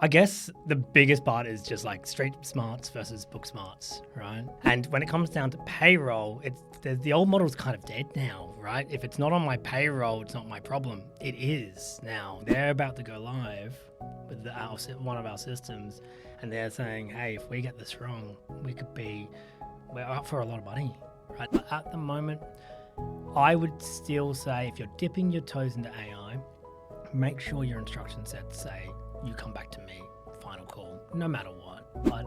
I guess the biggest part is just like street smarts versus book smarts, right? And when it comes down to payroll, the old model's kind of dead now, right? If it's not on my payroll, it's not my problem. It is now. They're about to go live with one of our systems, and they're saying, hey, if we get this wrong, we're up for a lot of money, right? But at the moment, I would still say if you're dipping your toes into AI, make sure your instruction sets say, you come back to me, final call, no matter what. But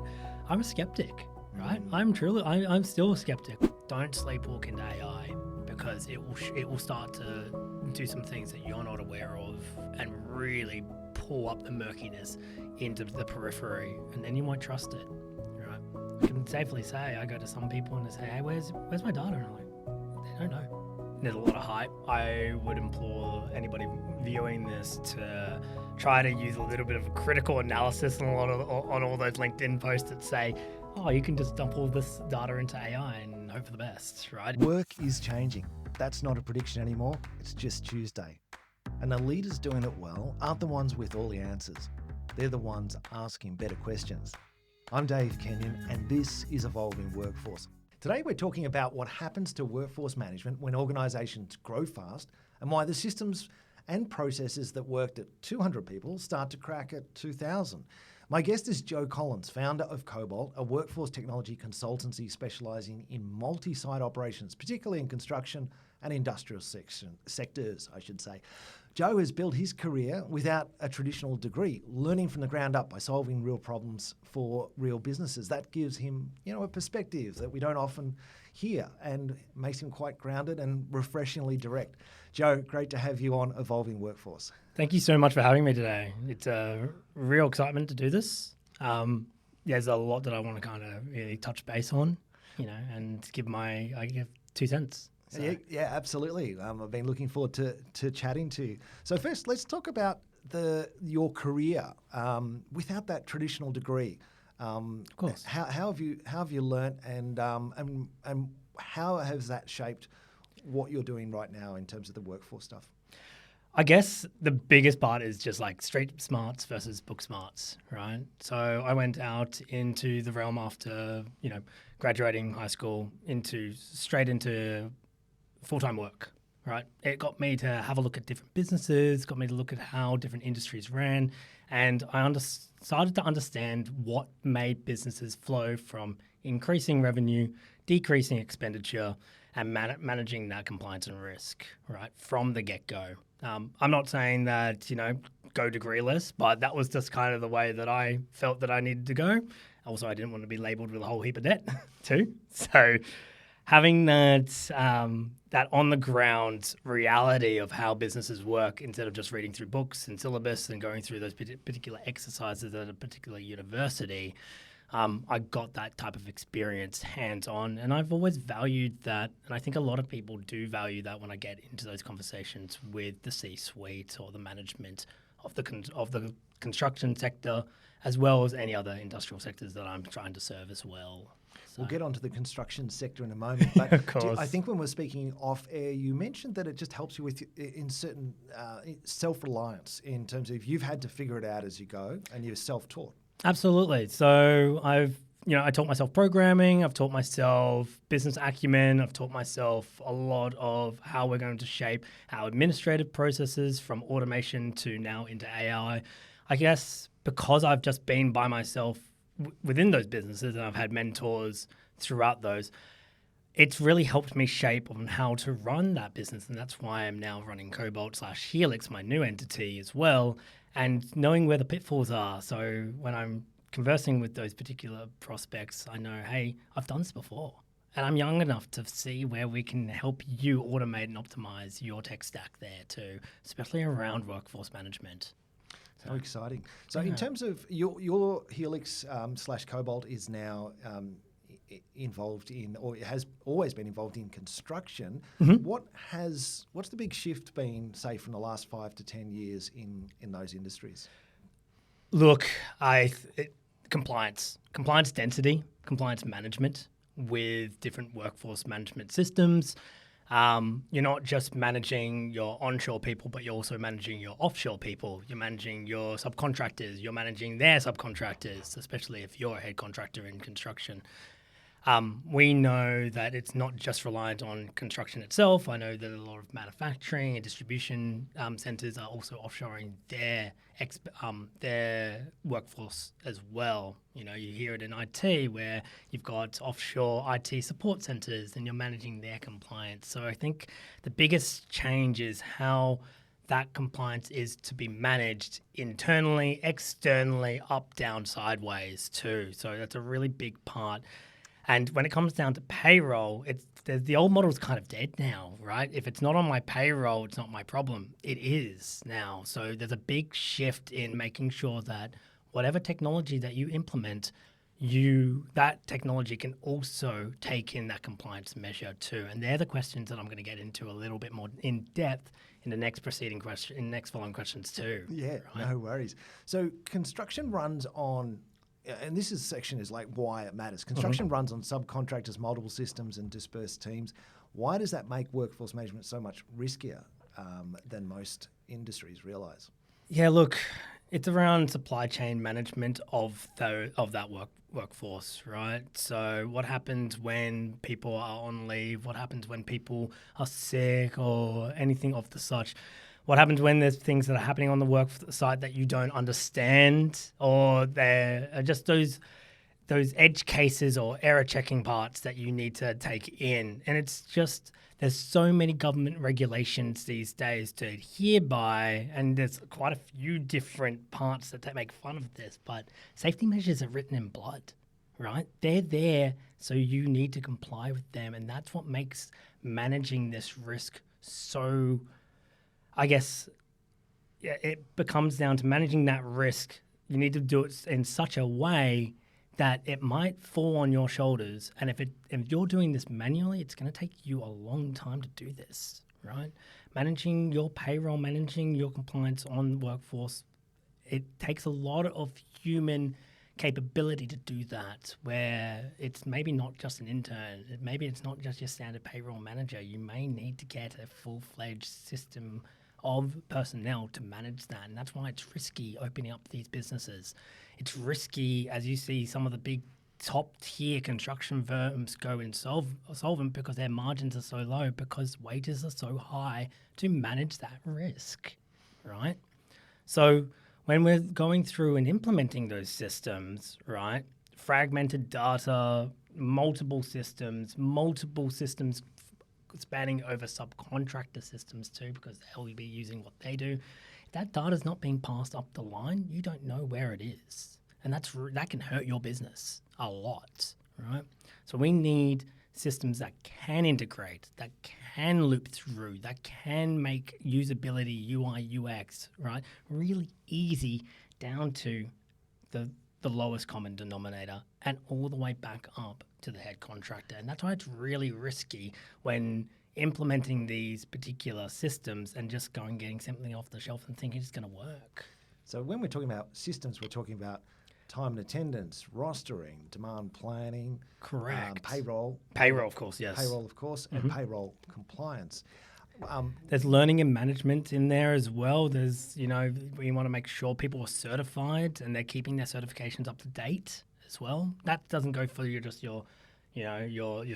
I'm a skeptic, right? I'm still a skeptic. Don't sleepwalk into AI because it will start to do some things that you're not aware of and really pull up the murkiness into the periphery, and then you won't trust it, right? I can safely say I go to some people and they say, hey, where's my data? And I'm like, they don't know. There's a lot of hype. I would implore anybody viewing this to try to use a little bit of a critical analysis on all those LinkedIn posts that say, oh, you can just dump all this data into AI and hope for the best, right? Work is changing. That's not a prediction anymore. It's just Tuesday. And the leaders doing it well aren't the ones with all the answers. They're the ones asking better questions. I'm Dave Kenyon, and this is Evolving Workforce. Today we're talking about what happens to workforce management when organisations grow fast and why the systems and processes that worked at 200 people start to crack at 2,000. My guest is Joe Collins, founder of Cobolt, a workforce technology consultancy specialising in multi-site operations, particularly in construction and industrial sectors, I should say. Joe has built his career without a traditional degree, learning from the ground up by solving real problems for real businesses. That gives him, a perspective that we don't often hear and makes him quite grounded and refreshingly direct. Joe, great to have you on Evolving Workforce. Thank you so much for having me today. It's a real excitement to do this. There's a lot that I want to kind of really touch base on, and give 2 cents. So. Yeah, absolutely. I've been looking forward to chatting to you. So first, let's talk about your career without that traditional degree. Of course. How have you learnt, and how has that shaped what you're doing right now in terms of the workforce stuff? I guess the biggest part is just like street smarts versus book smarts, right? So I went out into the realm after, graduating high school straight into full-time work, right? It got me to have a look at different businesses, got me to look at how different industries ran, and I started to understand what made businesses flow from increasing revenue, decreasing expenditure, and managing that compliance and risk, right, from the get-go. I'm not saying that, go degreeless, but that was just kind of the way that I felt that I needed to go. Also, I didn't want to be labelled with a whole heap of debt too. So having that on-the-ground reality of how businesses work instead of just reading through books and syllabus and going through those particular exercises at a particular university, I got that type of experience hands-on, and I've always valued that, and I think a lot of people do value that when I get into those conversations with the C-suite or the management of the construction sector, as well as any other industrial sectors that I'm trying to serve as well. So. We'll get onto the construction sector in a moment, but of course. I think when we're speaking off air, you mentioned that it just helps you with in certain self-reliance in terms of you've had to figure it out as you go, and you're self-taught. Absolutely. So I taught myself programming, I've taught myself business acumen, I've taught myself a lot of how we're going to shape our administrative processes from automation to now into AI. I guess because I've just been by myself within those businesses and I've had mentors throughout those, it's really helped me shape on how to run that business. And that's why I'm now running Cobolt/Helixx, my new entity as well, and knowing where the pitfalls are. So when I'm conversing with those particular prospects, I know, hey, I've done this before. And I'm young enough to see where we can help you automate and optimize your tech stack there too, especially around workforce management. So exciting. So in terms of your Helixx /Cobolt is now involved in, or has always been involved in construction. Mm-hmm. What's the big shift been, say, from the last 5 to 10 years in those industries? Look, compliance density, compliance management with different workforce management systems. You're not just managing your onshore people, but you're also managing your offshore people. You're managing your subcontractors. You're managing their subcontractors, especially if you're a head contractor in construction. We know that it's not just reliant on construction itself. I know that a lot of manufacturing and distribution centers are also offshoring their workforce as well. You know, you hear it in IT where you've got offshore IT support centers and you're managing their compliance. So I think the biggest change is how that compliance is to be managed internally, externally, up, down, sideways too. So that's a really big part. And when it comes down to payroll, the old model is kind of dead now, right? If it's not on my payroll, it's not my problem. It is now. So there's a big shift in making sure that whatever technology that you implement, that technology can also take in that compliance measure too. And they're the questions that I'm going to get into a little bit more in depth in the next following questions too. Yeah, right? No worries. So construction runs on, and this section is like why it matters. Construction runs on subcontractors, multiple systems, and dispersed teams. Why does that make workforce management so much riskier than most industries realise? Yeah, look, it's around supply chain management of that workforce, right? So what happens when people are on leave? What happens when people are sick or anything of the such? What happens when there's things that are happening on the work site that you don't understand, or there are just those edge cases or error checking parts that you need to take in? And it's just, there's so many government regulations these days to adhere by, and there's quite a few different parts that make fun of this, but safety measures are written in blood, right? They're there, so you need to comply with them. And that's what makes managing this risk so, I guess, it becomes down to managing that risk. You need to do it in such a way that it might fall on your shoulders. And if you're doing this manually, it's going to take you a long time to do this, right? Managing your payroll, managing your compliance on workforce, it takes a lot of human capability to do that, where it's maybe not just an intern, maybe it's not just your standard payroll manager. You may need to get a full-fledged system of personnel to manage that. And that's why it's risky opening up these businesses. It's risky, as you see some of the big top-tier construction firms go insolvent because their margins are so low, because wages are so high to manage that risk, right? So when we're going through and implementing those systems, right, fragmented data, multiple systems spanning over subcontractor systems too, because they'll be using what they do. If that data's not being passed up the line, you don't know where it is. And that can hurt your business a lot, right? So we need systems that can integrate, that can loop through, that can make usability, UI, UX, right, really easy down to the lowest common denominator and all the way back up to the head contractor. And that's why it's really risky when implementing these particular systems and just getting something off the shelf and thinking it's going to work. So when we're talking about systems, we're talking about time and attendance, rostering, demand planning. Correct. Payroll. Payroll, of course, yes. Payroll, of course, and payroll compliance. There's learning and management in there as well. There's, we want to make sure people are certified and they're keeping their certifications up to date as well. That doesn't go for your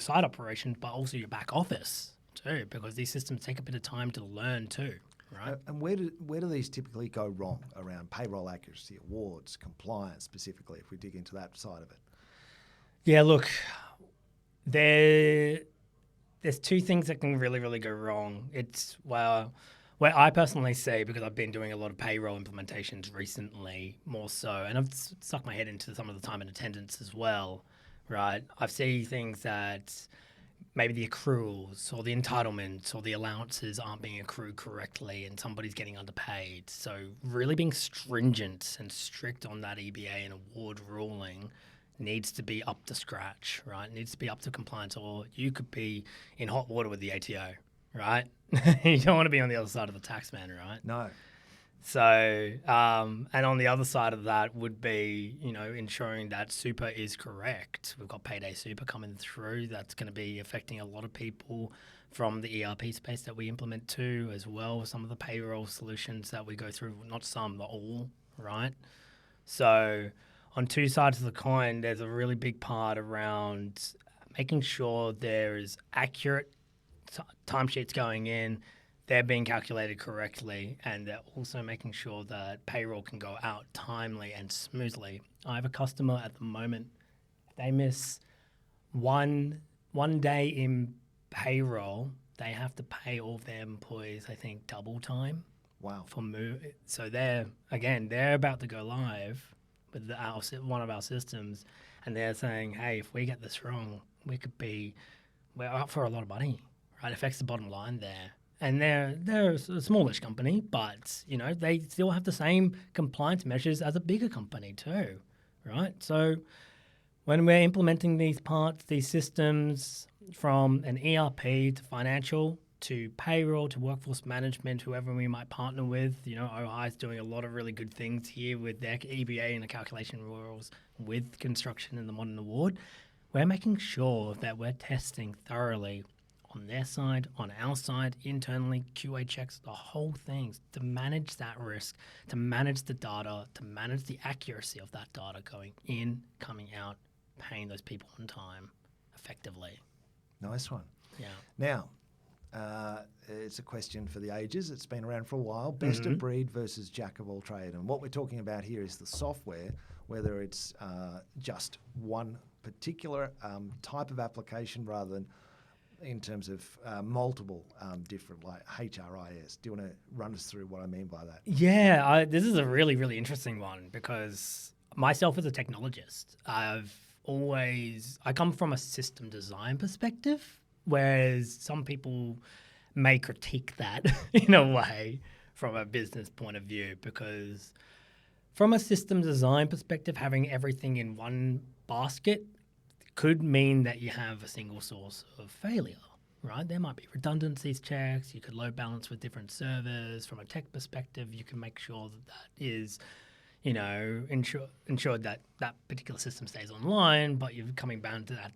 side operations, but also your back office too, because these systems take a bit of time to learn too, right? And where do these typically go wrong around payroll accuracy, awards, compliance specifically, if we dig into that side of it? Yeah, look, there's two things that can really, really go wrong. It's where I personally see, because I've been doing a lot of payroll implementations recently, more so, and I've stuck my head into some of the time and attendance as well, right? I've seen things that maybe the accruals or the entitlements or the allowances aren't being accrued correctly and somebody's getting underpaid. So really being stringent and strict on that EBA and award ruling needs to be up to scratch, right? It needs to be up to compliance, or you could be in hot water with the ATO, right? You don't want to be on the other side of the tax man, right? No. So, and on the other side of that would be, ensuring that super is correct. We've got payday super coming through. That's going to be affecting a lot of people from the ERP space that we implement too, as well. Some of the payroll solutions that we go through, not some, but all, right? So, on two sides of the coin, there's a really big part around making sure there is accurate timesheets going in, they're being calculated correctly, and they're also making sure that payroll can go out timely and smoothly. I have a customer at the moment, they miss one day in payroll, they have to pay all of their employees, I think, double time. Wow. So they're about to go live with one of our systems, and they're saying, hey, if we get this wrong, we're up for a lot of money, right? It affects the bottom line there. And they're a smallish company, but they still have the same compliance measures as a bigger company too, right? So when we're implementing these parts, these systems, from an ERP to financial to payroll to workforce management, whoever we might partner with, OI is doing a lot of really good things here with their EBA and the calculation rules with construction and the modern award. We're making sure that we're testing thoroughly on their side, on our side, internally, QA checks, the whole thing to manage that risk, to manage the data, to manage the accuracy of that data going in, coming out, paying those people on time effectively. Nice one. Yeah. Now, it's a question for the ages. It's been around for a while. Best of breed versus jack of all trade. And what we're talking about here is the software, whether it's just one particular type of application rather than in terms of multiple different, like HRIS. Do you want to run us through what I mean by that? Yeah, this is a really, really interesting one because myself as a technologist, I come from a system design perspective, whereas some people may critique that in a way from a business point of view, because from a system design perspective, having everything in one basket could mean that you have a single source of failure, right? There might be redundancies checks. You could load balance with different servers. From a tech perspective, you can make sure that is, ensured that that particular system stays online, but you're coming down to that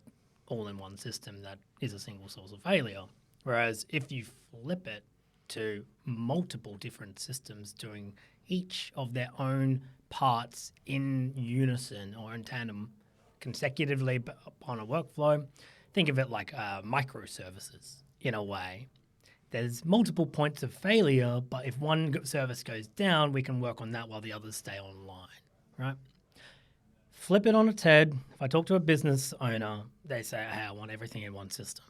all-in-one system that is a single source of failure. Whereas if you flip it to multiple different systems doing each of their own parts in unison or in tandem, consecutively on a workflow, think of it like microservices in a way. There's multiple points of failure, but if one service goes down, we can work on that while the others stay online, right? Flip it on its head. If I talk to a business owner, they say, hey, I want everything in one system.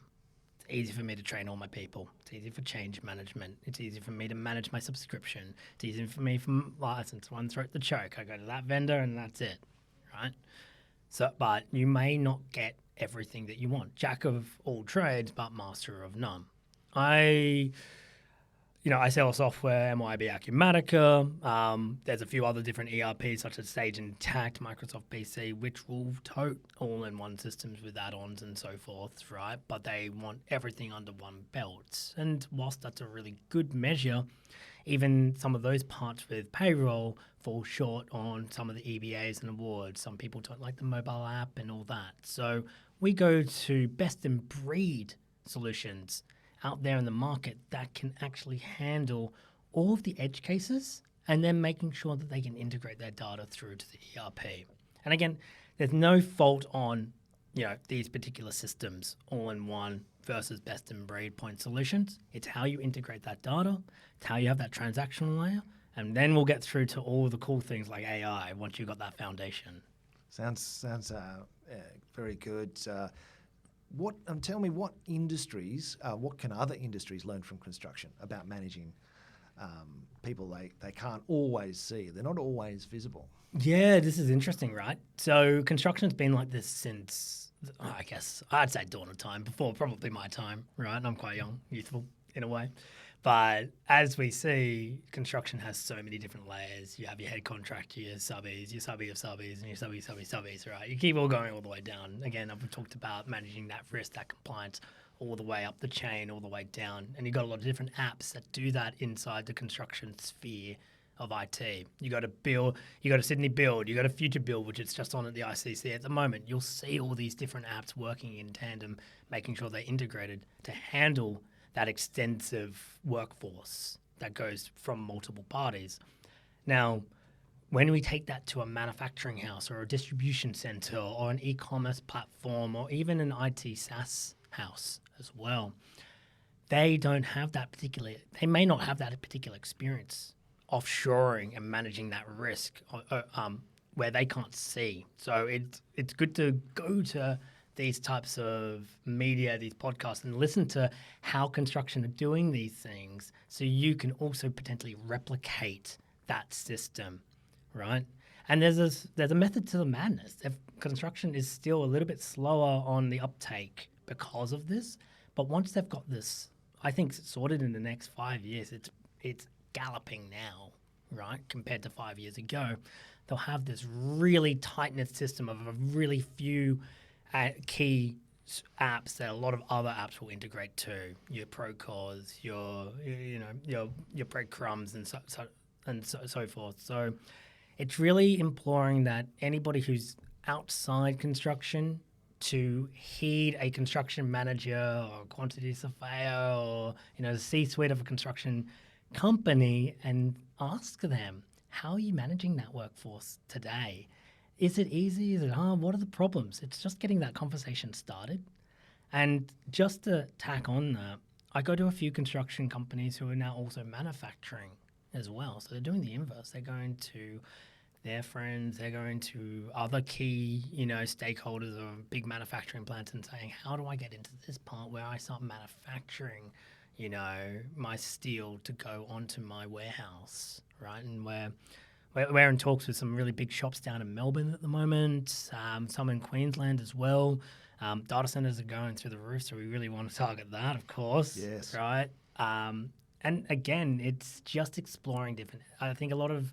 It's easy for me to train all my people. It's easy for change management. It's easy for me to manage my subscription. It's easy for me from license, one throat to choke. I go to that vendor and that's it, right? So, but you may not get everything that you want. Jack of all trades, but master of none. I sell software, MYB Acumatica. There's a few other different ERPs such as Sage Intacct, Microsoft PC, which will tote all-in-one systems with add-ons and so forth, right? But they want everything under one belt. And whilst that's a really good measure, even some of those parts with payroll fall short on some of the EBAs and awards. Some people don't like the mobile app and all that. So we go to best in breed solutions out there in the market that can actually handle all of the edge cases and then making sure that they can integrate their data through to the ERP. And again, there's no fault on these particular systems all in one versus best in breed point solutions. It's how you integrate that data. It's how you have that transactional layer. And then we'll get through to all the cool things like AI once you've got that foundation. Sounds very good. Tell me what industries, what can other industries learn from construction about managing people they can't always see? They're not always visible. Yeah, this is interesting, right? So construction's been like this since, I guess, I'd say dawn of time, before probably my time, right? And I'm quite young, youthful in a way. But as we see, construction has so many different layers. You have your head contractor, your subbies, your subby of subbies, and your subbies, right? You keep all going all the way down. Again, I've talked about managing that risk, that compliance, all the way up the chain, all the way down. And you've got a lot of different apps that do that inside the construction sphere of IT. You go to Sydney Build, you go to Future Build, which is just on at the ICC at the moment. You'll see all these different apps working in tandem, making sure they're integrated to handle that extensive workforce that goes from multiple parties. Now, when we take that to a manufacturing house or a distribution center or an e-commerce platform or even an IT SaaS house as well, they don't have that they may not have that particular experience offshoring and managing that risk where they can't see. So it's good to go to these types of media, these podcasts, and listen to how construction are doing these things so you can also potentially replicate that system, right? And there's a method to the madness. If construction is still a little bit slower on the uptake because of this, but once they've got this, I think, sorted in the next 5 years, it's galloping now, right? Compared to 5 years ago, they'll have this really tight-knit system of a really few key apps that a lot of other apps will integrate to. Your Procores, your breadcrumbs, and so forth. So it's really imploring that anybody who's outside construction to heed a construction manager or quantity surveyor or the C-suite of a construction company and ask them, how are you managing that workforce today? Is it easy? Is it hard? What are the problems? It's just getting that conversation started. And just to tack on that, I go to a few construction companies who are now also manufacturing as well. So they're doing the inverse. They're going to their friends, they're going to other key, stakeholders of big manufacturing plants and saying, how do I get into this part where I start manufacturing, my steel to go onto my warehouse, right? And we're in talks with some really big shops down in Melbourne at the moment, some in Queensland as well. Data centers are going through the roof, so we really want to target that, of course. Yes. Right? And again, it's just exploring different. I think a lot of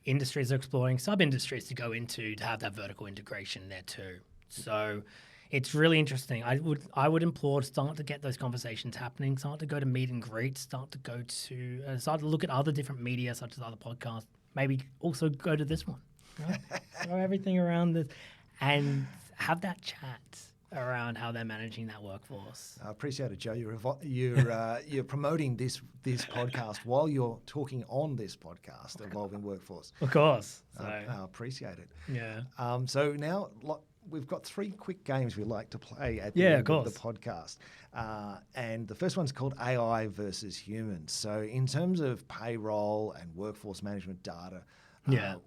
industries are exploring sub-industries to go into to have that vertical integration there too. So it's really interesting. I would implore to start to get those conversations happening, start to go to meet and greet, start to look at other different media such as other podcasts, maybe also go to this one, right? Throw everything around this and have that chat around how they're managing that workforce. I appreciate it, Joe. You're promoting this podcast while you're talking on this podcast, Evolving Workforce. Of course. So. I appreciate it. Yeah. So now we've got 3 quick games we like to play at the end of the podcast. And the first one's called AI versus humans. So in terms of payroll and workforce management data,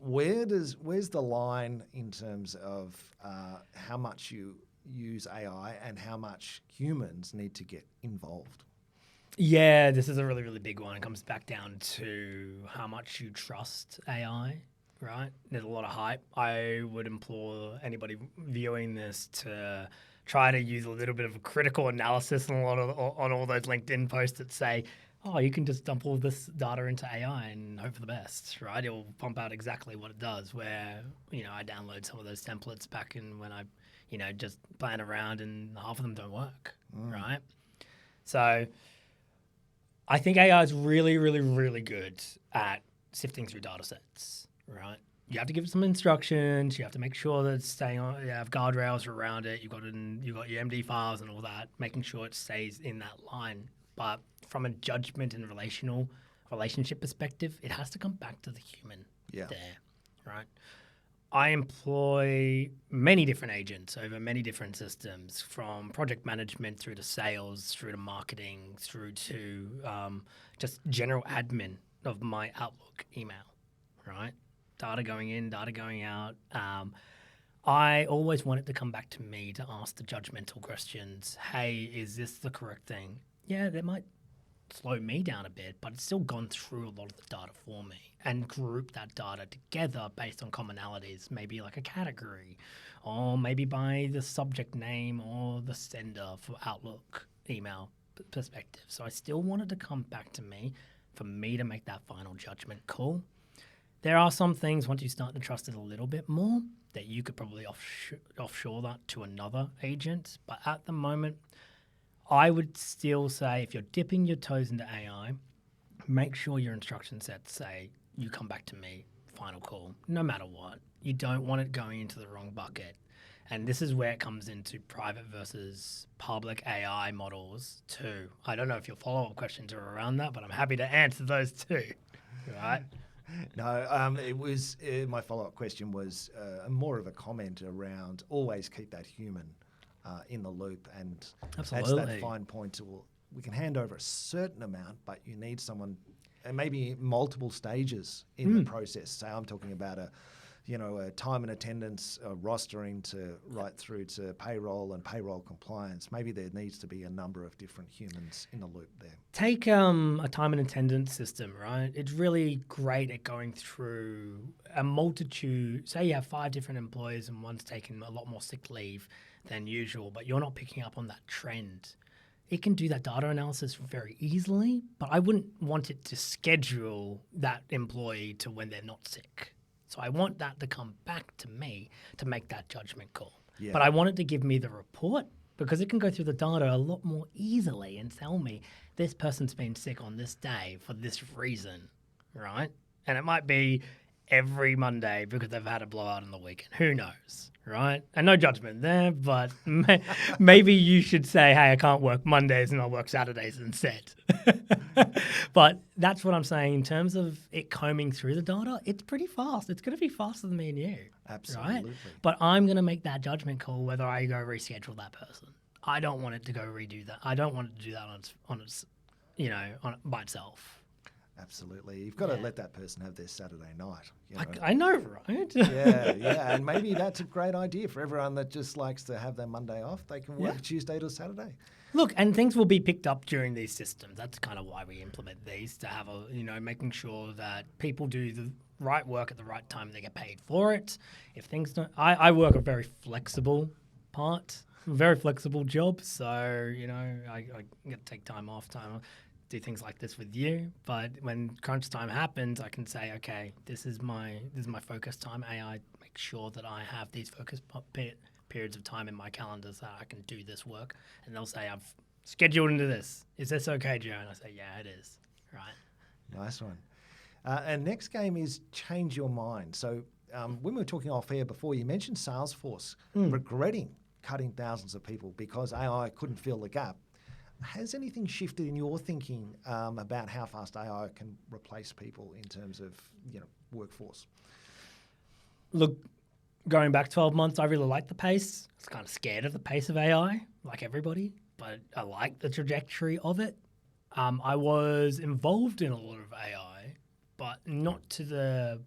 where's the line in terms of how much you use AI and how much humans need to get involved? Yeah, this is a really, really big one. It comes back down to how much you trust AI, right? There's a lot of hype. I would implore anybody viewing this to try to use a little bit of a critical analysis on all those LinkedIn posts that say, oh, you can just dump all this data into AI and hope for the best, right? It will pump out exactly what it does, where, I download some of those templates back in when I just playing around and half of them don't work, right? So I think AI is really, really, really good at sifting through data sets, right? You have to give it some instructions. You have to make sure that it's staying on. You have guardrails around it. You've got your MD files and all that, making sure it stays in that line. But from a judgment and relationship perspective, it has to come back to the human there, right? I employ many different agents over many different systems, from project management through to sales, through to marketing, through to just general admin of my Outlook email, right? Data going in, data going out. I always want it to come back to me to ask the judgmental questions. Hey, is this the correct thing? Yeah, that might slow me down a bit, but it's still gone through a lot of the data for me and group that data together based on commonalities, maybe like a category, or maybe by the subject name or the sender for Outlook email perspective. So I still wanted to come back to me for me to make that final judgment call. There are some things, once you start to trust it a little bit more, that you could probably offshore that to another agent. But at the moment, I would still say if you're dipping your toes into AI, make sure your instruction sets say you come back to me, final call, no matter what. You don't want it going into the wrong bucket. And this is where it comes into private versus public AI models too. I don't know if your follow-up questions are around that, but I'm happy to answer those too. Right? No, it was my follow-up question was more of a comment around always keep that human in the loop, and Absolutely. that's that fine point to we can hand over a certain amount, but you need someone, and maybe multiple stages in the process. So I'm talking about a time and attendance, rostering to right through to payroll and payroll compliance. Maybe there needs to be a number of different humans in the loop there. Take a time and attendance system, right? It's really great at going through a multitude. Say you have 5 different employees and one's taking a lot more sick leave than usual, but you're not picking up on that trend. It can do that data analysis very easily, but I wouldn't want it to schedule that employee to when they're not sick. So I want that to come back to me to make that judgment call. Yeah. But I want it to give me the report because it can go through the data a lot more easily and tell me this person's been sick on this day for this reason, right? And it might be every Monday because they've had a blowout on the weekend. Who knows, right? And no judgment there, but maybe you should say, hey, I can't work Mondays and I'll work Saturdays instead. But that's what I'm saying in terms of it combing through the data. It's pretty fast. It's going to be faster than me and you. Absolutely. Right? But I'm going to make that judgment call whether I go reschedule that person. I don't want it to go redo that. I don't want it to do that on its by itself. Absolutely. You've got to let that person have their Saturday night. I know, right? Yeah. And maybe that's a great idea for everyone that just likes to have their Monday off. They can work Tuesday to Saturday. Look, and things will be picked up during these systems. That's kind of why we implement these, to have making sure that people do the right work at the right time, they get paid for it. If things don't, I work a very flexible very flexible job. So, I get to take time off, do things like this with you, but when crunch time happens, I can say, okay, this is my focus time. AI makes sure that I have these focus periods of time in my calendar so I can do this work. And they'll say, I've scheduled into this. Is this okay, Joe? And I say, yeah, it is. Right. Nice one. And next game is change your mind. So when we were talking off air before, you mentioned Salesforce regretting cutting thousands of people because AI couldn't fill the gap. Has anything shifted in your thinking about how fast AI can replace people in terms of workforce? Look, going back 12 months, I really like the pace. I was kind of scared of the pace of AI, like everybody, but I like the trajectory of it. I was involved in a lot of AI, but not to the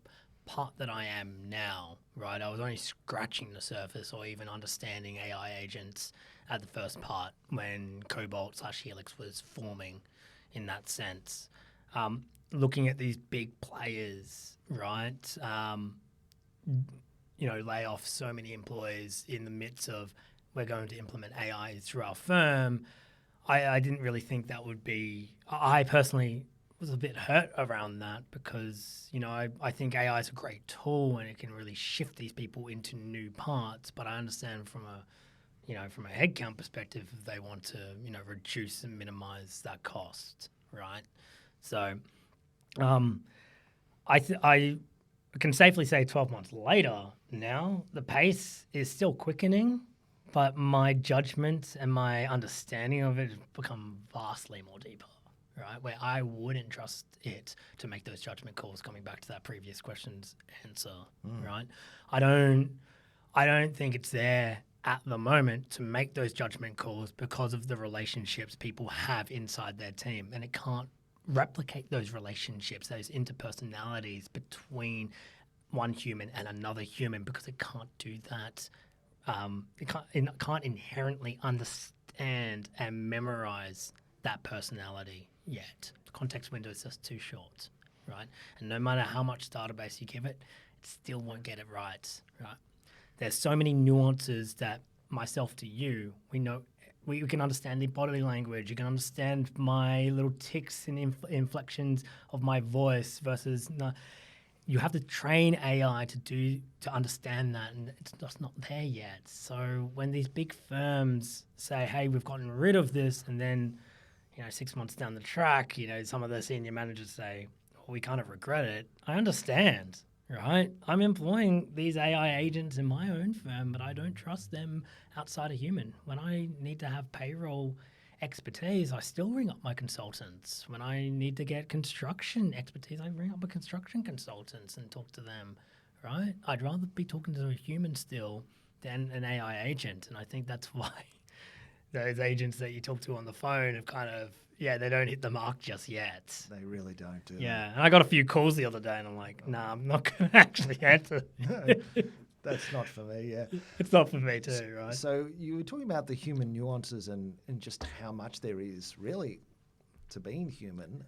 part that I am now, right? I was only scratching the surface or even understanding AI agents at the first part when Cobolt / Helixx was forming in that sense. Looking at these big players, right? Lay off so many employees in the midst of we're going to implement AI through our firm. I didn't really think that would be, I personally was a bit hurt around that because, I think AI is a great tool and it can really shift these people into new parts, but I understand from a headcount perspective, they want to, reduce and minimize that cost, right? So I can safely say 12 months later now, the pace is still quickening, but my judgment and my understanding of it has become vastly more deeper, right? Where I wouldn't trust it to make those judgment calls, coming back to that previous question's answer, right? I don't think it's there at the moment to make those judgment calls because of the relationships people have inside their team. And it can't replicate those relationships, those interpersonalities between one human and another human because it can't do that. It can't inherently understand and memorize that personality yet. The context window is just too short, right? And no matter how much database you give it, it still won't get it right? There's so many nuances that myself to you, we know, we can understand the body language. You can understand my little ticks and inflections of my voice versus you have to train AI to understand that, and it's just not there yet. So when these big firms say, hey, we've gotten rid of this, and then 6 months down the track, some of the senior managers say, we kind of regret it. I understand, right? I'm employing these AI agents in my own firm, but I don't trust them outside a human. When I need to have payroll expertise, I still ring up my consultants. When I need to get construction expertise, I ring up a construction consultants and talk to them, right? I'd rather be talking to a human still than an AI agent. And I think that's why those agents that you talk to on the phone have kind of, they don't hit the mark just yet. They really don't, do Yeah, and I got a few calls the other day and I'm like, nah, I'm not going to actually answer. they? That's not for me, yeah. It's not for me too, right? So you were talking about the human nuances and just how much there is really to being human.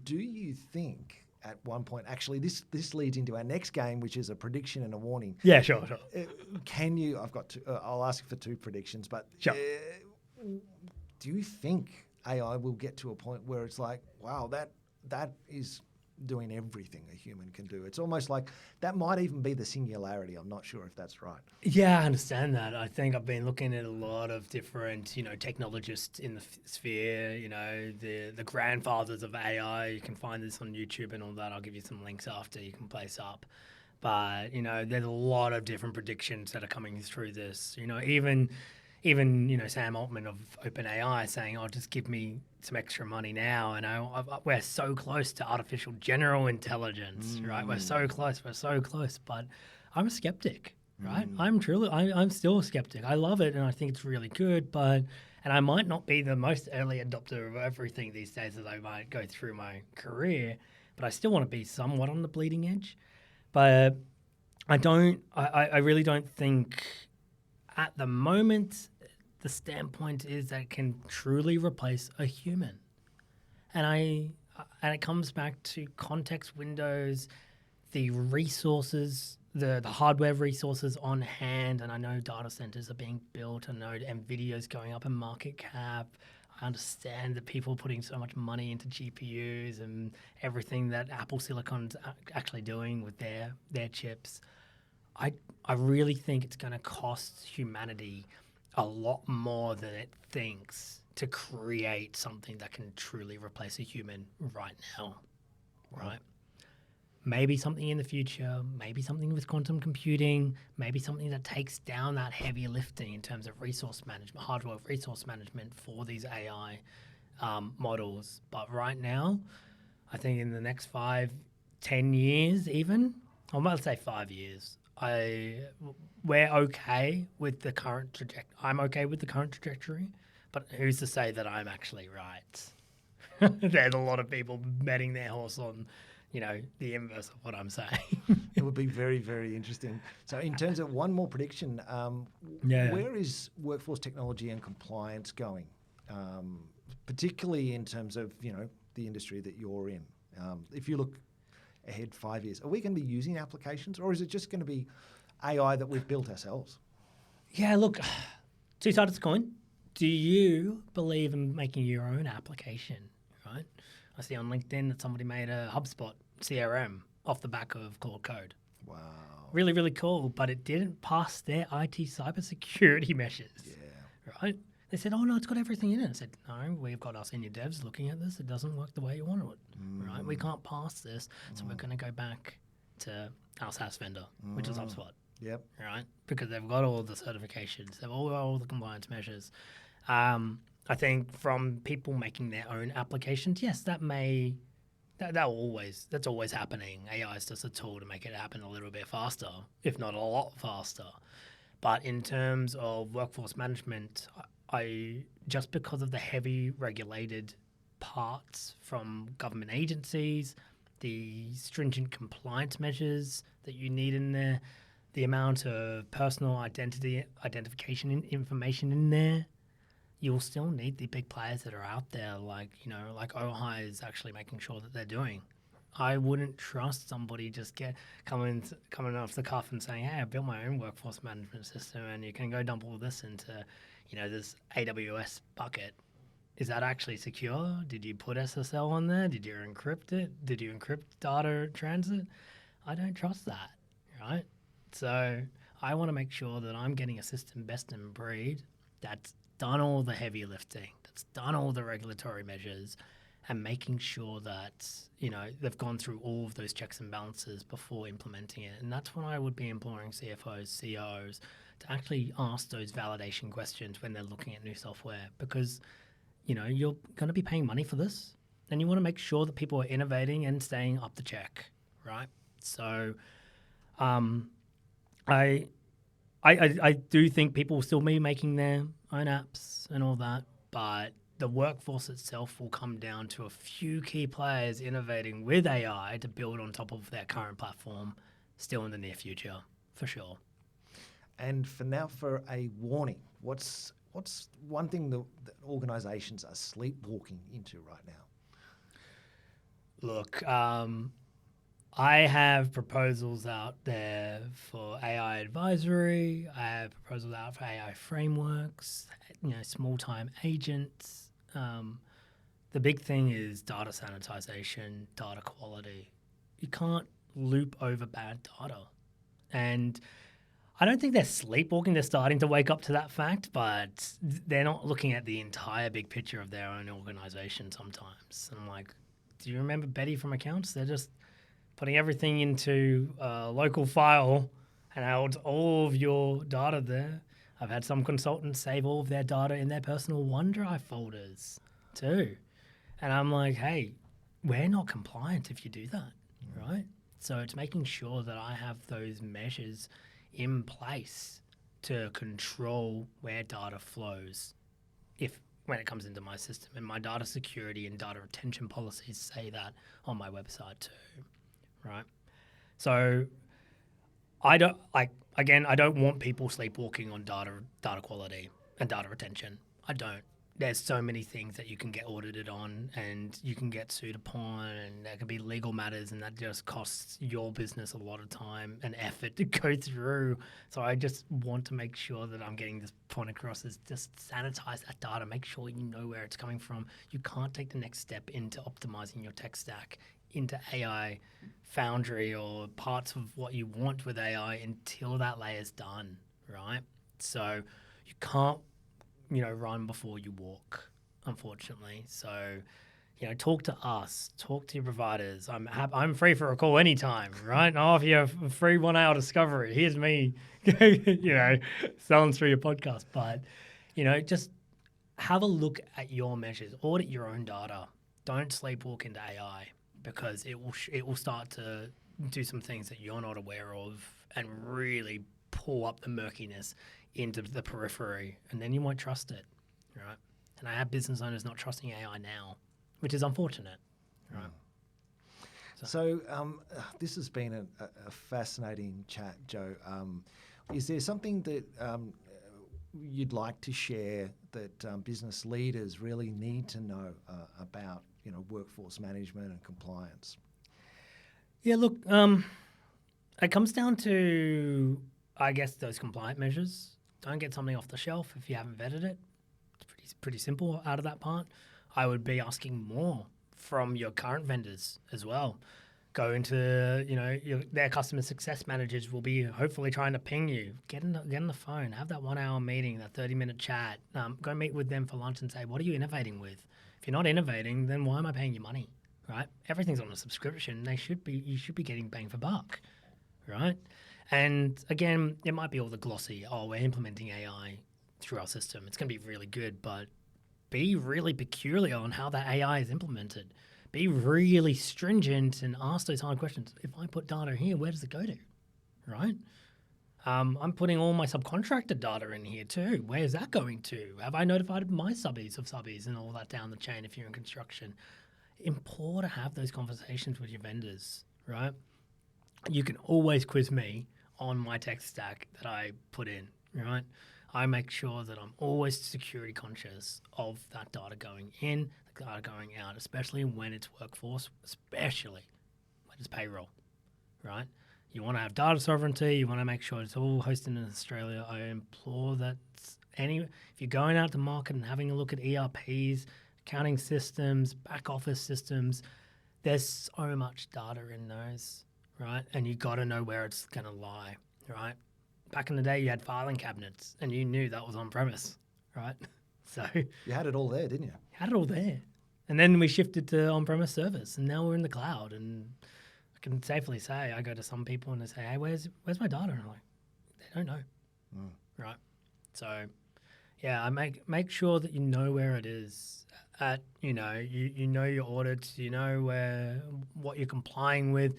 Do you think at one point, actually this leads into our next game, which is a prediction and a warning. Yeah, sure. Can you, I've got I'll ask you for two predictions, but sure. Do you think AI will get to a point where it's like, wow, that is doing everything a human can do? It's almost like that might even be the singularity. I'm not sure if that's right. Yeah, I understand that. I think I've been looking at a lot of different, technologists in the sphere, the grandfathers of AI. You can find this on YouTube and all that. I'll give you some links after you can place up. But, there's a lot of different predictions that are coming through this. Even Sam Altman of OpenAI saying, "Oh, just give me some extra money now." And we're so close to artificial general intelligence, right? We're so close, but I'm a skeptic, right? I'm still a skeptic. I love it and I think it's really good, and I might not be the most early adopter of everything these days as I might go through my career, but I still want to be somewhat on the bleeding edge. But I really don't think at the moment the standpoint is that it can truly replace a human. And it comes back to context windows, the resources, the hardware resources on hand. And I know data centers are being built. I know NVIDIA's going up in market cap. I understand that people are putting so much money into GPUs and everything that Apple Silicon's actually doing with their chips. I really think it's going to cost humanity a lot more than it thinks to create something that can truly replace a human right now, right? Maybe something in the future, maybe something with quantum computing, maybe something that takes down that heavy lifting in terms of resource management, hardware resource management for these AI models. But right now, I think in the next 5, 10 years even, I might say 5 years, we're okay with the current trajectory. I'm okay with the current trajectory, but who's to say that I'm actually right? There's a lot of people betting their horse on, the inverse of what I'm saying. It would be very, very interesting. So in terms of one more prediction, where is workforce technology and compliance going? Particularly in terms of, the industry that you're in. If you look ahead 5 years, are we going to be using applications or is it just going to be AI that we've built ourselves? Yeah, look, two sides of the coin. Do you believe in making your own application, right? I see on LinkedIn that somebody made a HubSpot CRM off the back of Claude Code. Wow. Really, really cool, but it didn't pass their IT cybersecurity measures, right? They said, "Oh, no, it's got everything in it." I said, "No, we've got our senior devs looking at this. It doesn't work the way you want it, right? We can't pass this, so we're going to go back to our SaaS vendor, which is HubSpot." Yep. Right? Because they've got all the certifications, they've all the compliance measures. I think from people making their own applications, yes, that's always happening. AI is just a tool to make it happen a little bit faster, if not a lot faster. But in terms of workforce management, I just because of the heavy regulated parts from government agencies, the stringent compliance measures that you need in there, the amount of personal identification information in there, you'll still need the big players that are out there, like Ohio is actually making sure that they're doing. I wouldn't trust somebody just coming off the cuff and saying, "Hey, I built my own workforce management system, and you can go dump all this into, this AWS bucket." Is that actually secure? Did you put SSL on there? Did you encrypt it? Did you encrypt data transit? I don't trust that, right? So I want to make sure that I'm getting a system best in breed that's done all the heavy lifting, that's done all the regulatory measures, and making sure that, they've gone through all of those checks and balances before implementing it. And that's when I would be imploring CFOs, CEOs to actually ask those validation questions when they're looking at new software, because, you're going to be paying money for this, and you want to make sure that people are innovating and staying up the check, right? So I do think people will still be making their own apps and all that, but the workforce itself will come down to a few key players innovating with AI to build on top of their current platform still in the near future, for sure. And for now, for a warning, what's one thing that organisations are sleepwalking into right now? Look, I have proposals out there for AI advisory. I have proposals out for AI frameworks, small-time agents. The big thing is data sanitization, data quality. You can't loop over bad data. And I don't think they're sleepwalking. They're starting to wake up to that fact, but they're not looking at the entire big picture of their own organization sometimes. And I'm like, do you remember Betty from accounts? They're just putting everything into a local file and held all of your data there. I've had some consultants save all of their data in their personal OneDrive folders too. And I'm like, hey, we're not compliant if you do that, right? So it's making sure that I have those measures in place to control where data flows when it comes into my system. And my data security and data retention policies say that on my website too, right? So I don't want people sleepwalking on data quality and data retention. I don't. There's so many things that you can get audited on and you can get sued upon, and there can be legal matters, and that just costs your business a lot of time and effort to go through. So I just want to make sure that I'm getting this point across, is just sanitize that data, make sure you know where it's coming from. You can't take the next step into optimizing your tech stack into AI Foundry or parts of what you want with AI until that layer's done, right? So you can't run before you walk, unfortunately. So, talk to us, talk to your providers. I'm free for a call anytime, right? I'll offer you a free 1 hour discovery. Here's me, selling through your podcast. But, just have a look at your measures, audit your own data. Don't sleepwalk into AI, because it will start to do some things that you're not aware of and really pull up the murkiness into the periphery, and then you won't trust it, right? And I have business owners not trusting AI now, which is unfortunate, right? So this has been a fascinating chat, Joe. Is there something that you'd like to share that business leaders really need to know about, workforce management and compliance? Yeah, look, it comes down to, I guess, those compliant measures. Don't get something off the shelf if you haven't vetted it. It's pretty simple out of that part. I would be asking more from your current vendors as well. Go into, their customer success managers will be hopefully trying to ping you. Get on the phone, have that 1 hour meeting, that 30-minute chat. Go meet with them for lunch and say, what are you innovating with? If you're not innovating, then why am I paying you money, right? Everything's on a subscription. You should be getting bang for buck, right? And again, it might be all the glossy, we're implementing AI through our system. It's going to be really good, but be really peculiar on how that AI is implemented. Be really stringent and ask those hard questions. If I put data here, where does it go to, right? I'm putting all my subcontractor data in here too. Where is that going to? Have I notified my subbies of subbies and all that down the chain if you're in construction? Implore to have those conversations with your vendors, right? You can always quiz me on my tech stack that I put in, right? I make sure that I'm always security conscious of that data going in, the data going out, especially when it's workforce, especially when it's payroll, right? You want to have data sovereignty. You want to make sure it's all hosted in Australia. I implore that if you're going out to market and having a look at ERPs, accounting systems, back office systems, there's so much data in those, right? And you got to know where it's going to lie, right? Back in the day, you had filing cabinets, and you knew that was on premise, right? So you had it all there, didn't you? Had it all there, And then we shifted to on-premise service, and now we're in the cloud. And I can safely say, I go to some people and they say, "Hey, where's my data?" And I'm like, they don't know, right? So, yeah, I make sure that you know where it is. You know your audits, you know what you're complying with,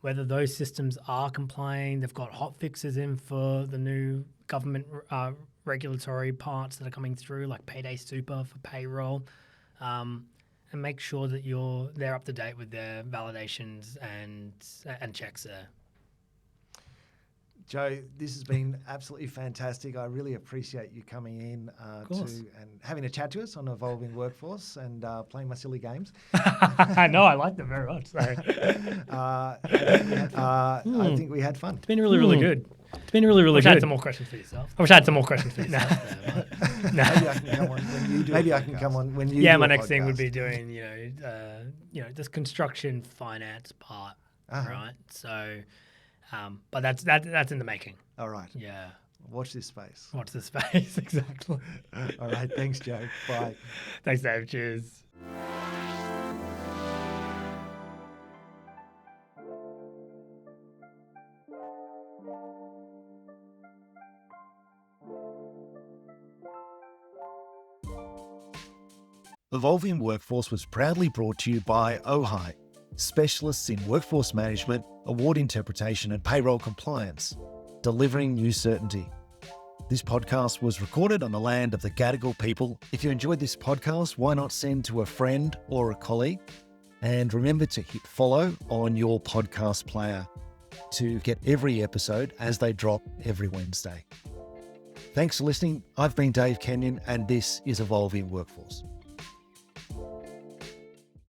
whether those systems are complying. They've got hot fixes in for the new government regulatory parts that are coming through, like Payday Super for payroll, and make sure that they're up to date with their validations and checks there. Joe, this has been absolutely fantastic. I really appreciate you coming in and having a chat to us on Evolving Workforce and playing my silly games. I know, I liked them very much. So. I think we had fun. It's been really, really good. It's been really, really good. I had some more questions for yourself. I wish I had some more questions for yourself. Maybe I can come on when you do. Maybe I can come on when you. Yeah, do my a next podcast. thing would be doing this construction finance part, right? So. But that's in the making. All right. Yeah. Watch this space. Watch this space, exactly. All right. Thanks, Joe. Bye. Thanks, Dave. Cheers. Evolving Workforce was proudly brought to you by OHI, specialists in workforce management, award interpretation, and payroll compliance, delivering new certainty. This podcast was recorded on the land of the Gadigal people. If you enjoyed this podcast, why not send to a friend or a colleague? And remember to hit follow on your podcast player to get every episode as they drop every Wednesday. Thanks for listening. I've been Dave Kenyon, and this is Evolving Workforce.